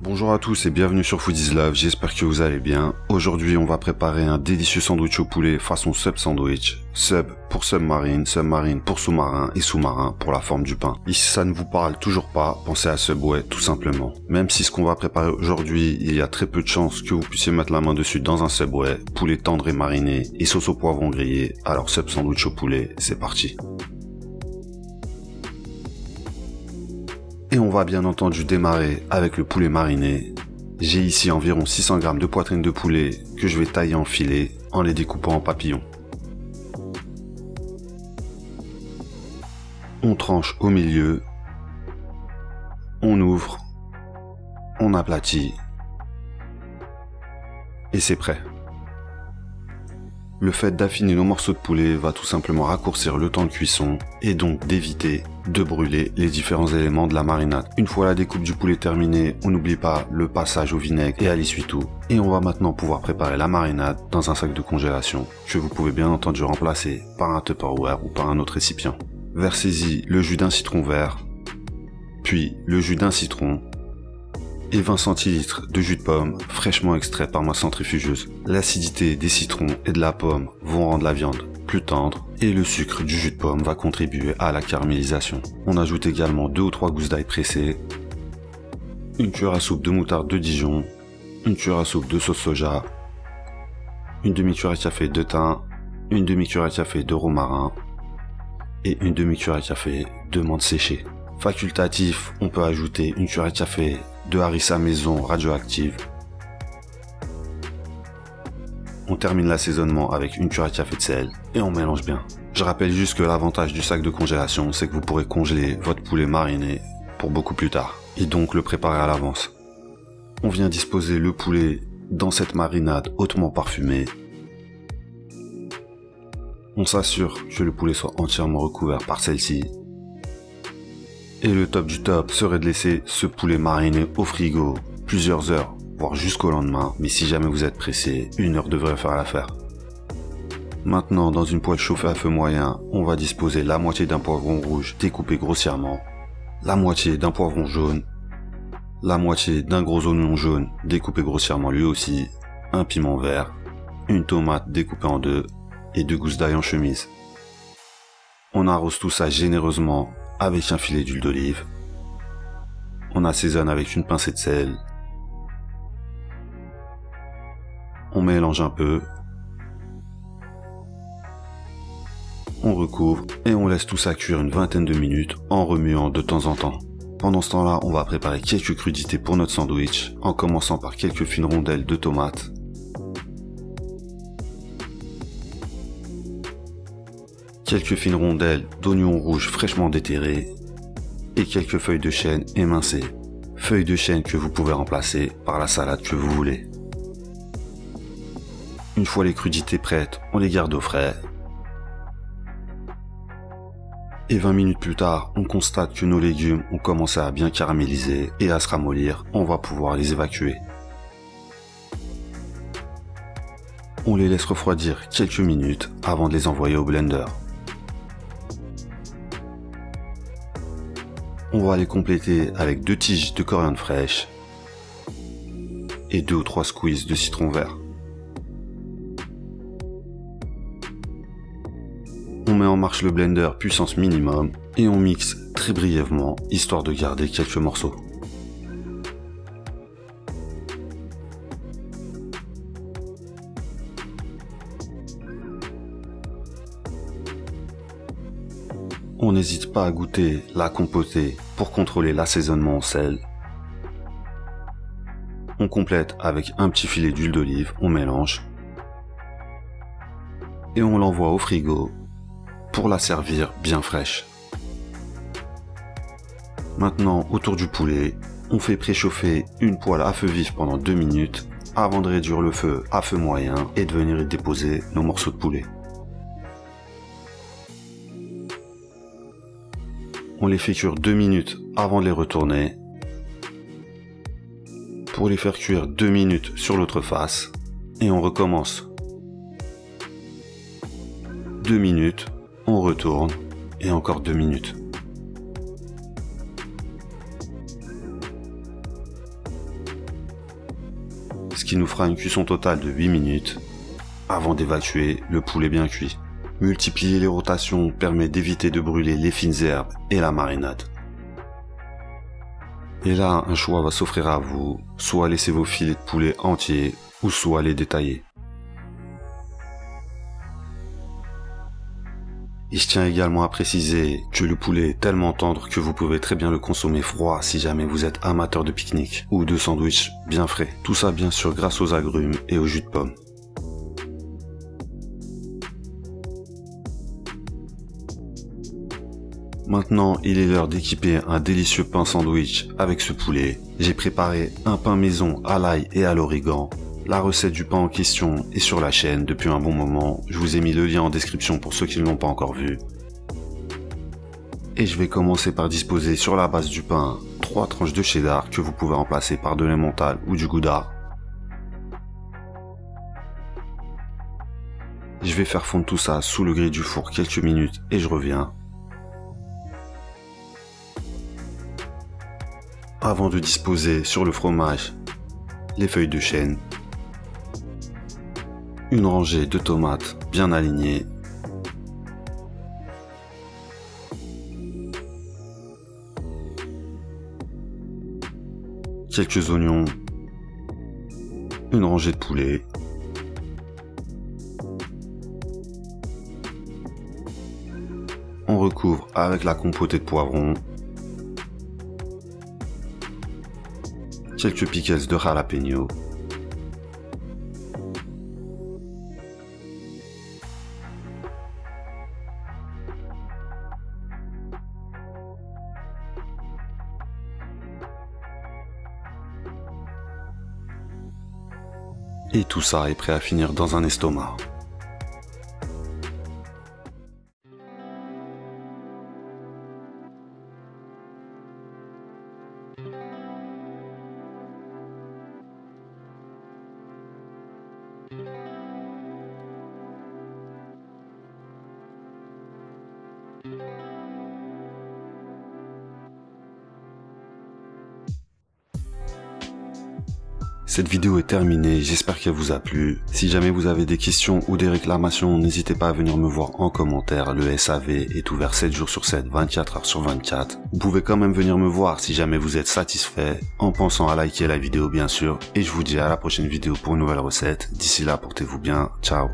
Bonjour à tous et bienvenue sur Food is Love, j'espère que vous allez bien. Aujourd'hui on va préparer un délicieux sandwich au poulet façon sub sandwich. Sub pour submarine, submarine pour sous-marin et sous-marin pour la forme du pain. Et si ça ne vous parle toujours pas, pensez à Subway tout simplement. Même si ce qu'on va préparer aujourd'hui, il y a très peu de chances que vous puissiez mettre la main dessus dans un Subway. Poulet tendre et mariné et sauce au poivron grillé, alors sub sandwich au poulet, c'est parti. Et on va bien entendu démarrer avec le poulet mariné. J'ai ici environ 600 g de poitrine de poulet que je vais tailler en filets en les découpant en papillons. On tranche au milieu, on ouvre, on aplatit et c'est prêt. Le fait d'affiner nos morceaux de poulet va tout simplement raccourcir le temps de cuisson et donc d'éviter de brûler les différents éléments de la marinade. Une fois la découpe du poulet terminée, on n'oublie pas le passage au vinaigre et à l'essuie-tout. Et on va maintenant pouvoir préparer la marinade dans un sac de congélation que vous pouvez bien entendu remplacer par un Tupperware ou par un autre récipient. Versez-y le jus d'un citron vert, puis le jus d'un citron, et 20 centilitres de jus de pomme fraîchement extrait par ma centrifugeuse. L'acidité des citrons et de la pomme vont rendre la viande plus tendre et le sucre du jus de pomme va contribuer à la caramélisation. On ajoute également 2 ou 3 gousses d'ail pressées, une cuillère à soupe de moutarde de Dijon, une cuillère à soupe de sauce soja, une demi-cuillère à café de thym, une demi-cuillère à café de romarin et une demi-cuillère à café de menthe séchée. Facultatif, on peut ajouter une cuillère à café de harissa maison radioactive. On termine l'assaisonnement avec une cuillère à café de sel et on mélange bien. Je rappelle juste que l'avantage du sac de congélation, c'est que vous pourrez congeler votre poulet mariné pour beaucoup plus tard et donc le préparer à l'avance. On vient disposer le poulet dans cette marinade hautement parfumée. On s'assure que le poulet soit entièrement recouvert par celle-ci. Et le top du top serait de laisser ce poulet mariné au frigo plusieurs heures, voire jusqu'au lendemain, mais si jamais vous êtes pressé, 1 heure devrait faire l'affaire. Maintenant, dans une poêle chauffée à feu moyen, on va disposer la moitié d'un poivron rouge découpé grossièrement, la moitié d'un poivron jaune, la moitié d'un gros oignon jaune découpé grossièrement lui aussi, un piment vert, une tomate découpée en 2 et 2 gousses d'ail en chemise. On arrose tout ça généreusement avec un filet d'huile d'olive. On assaisonne avec une pincée de sel. On mélange un peu. On recouvre et on laisse tout ça cuire une vingtaine de minutes en remuant de temps en temps. Pendant ce temps-là, on va préparer quelques crudités pour notre sandwich, en commençant par quelques fines rondelles de tomates, quelques fines rondelles d'oignons rouges fraîchement déterrés et quelques feuilles de chêne émincées. Feuilles de chêne que vous pouvez remplacer par la salade que vous voulez. Une fois les crudités prêtes, on les garde au frais. Et 20 minutes plus tard, on constate que nos légumes ont commencé à bien caraméliser et à se ramollir. On va pouvoir les évacuer. On les laisse refroidir quelques minutes avant de les envoyer au blender. On va les compléter avec 2 tiges de coriandre fraîche et 2 ou 3 squeezes de citron vert. On met en marche le blender puissance minimum et on mixe très brièvement histoire de garder quelques morceaux. On n'hésite pas à goûter la compotée pour contrôler l'assaisonnement au sel. On complète avec un petit filet d'huile d'olive, on mélange. Et on l'envoie au frigo pour la servir bien fraîche. Maintenant, autour du poulet, on fait préchauffer une poêle à feu vif pendant 2 minutes avant de réduire le feu à feu moyen et de venir y déposer nos morceaux de poulet. On les fait cuire 2 minutes avant de les retourner. Pour les faire cuire 2 minutes sur l'autre face. Et on recommence. 2 minutes, on retourne et encore 2 minutes. ce qui nous fera une cuisson totale de 8 minutes avant d'évacuer le poulet bien cuit. Multiplier les rotations permet d'éviter de brûler les fines herbes et la marinade. Et là, un choix va s'offrir à vous, soit laisser vos filets de poulet entiers, ou soit les détailler. Et je tiens également à préciser que le poulet est tellement tendre que vous pouvez très bien le consommer froid si jamais vous êtes amateur de pique-nique ou de sandwich bien frais. Tout ça bien sûr grâce aux agrumes et au jus de pomme. Maintenant, il est l'heure d'équiper un délicieux pain sandwich avec ce poulet. J'ai préparé un pain maison à l'ail et à l'origan. La recette du pain en question est sur la chaîne depuis un bon moment. Je vous ai mis le lien en description pour ceux qui ne l'ont pas encore vu. Et je vais commencer par disposer sur la base du pain 3 tranches de cheddar que vous pouvez remplacer par de l'emmental ou du gouda. Je vais faire fondre tout ça sous le grille du four quelques minutes et je reviens. Avant de disposer sur le fromage les feuilles de chêne, une rangée de tomates bien alignées, quelques oignons, une rangée de poulet, on recouvre avec la compotée de poivrons, quelques piquets de jalapeno, et tout ça est prêt à finir dans un estomac. Cette vidéo est terminée, j'espère qu'elle vous a plu. Si jamais vous avez des questions ou des réclamations, n'hésitez pas à venir me voir en commentaire. Le SAV est ouvert 7 jours sur 7, 24 heures sur 24. Vous pouvez quand même venir me voir si jamais vous êtes satisfait, en pensant à liker la vidéo bien sûr. Et je vous dis à la prochaine vidéo pour une nouvelle recette. D'ici là, portez-vous bien. Ciao.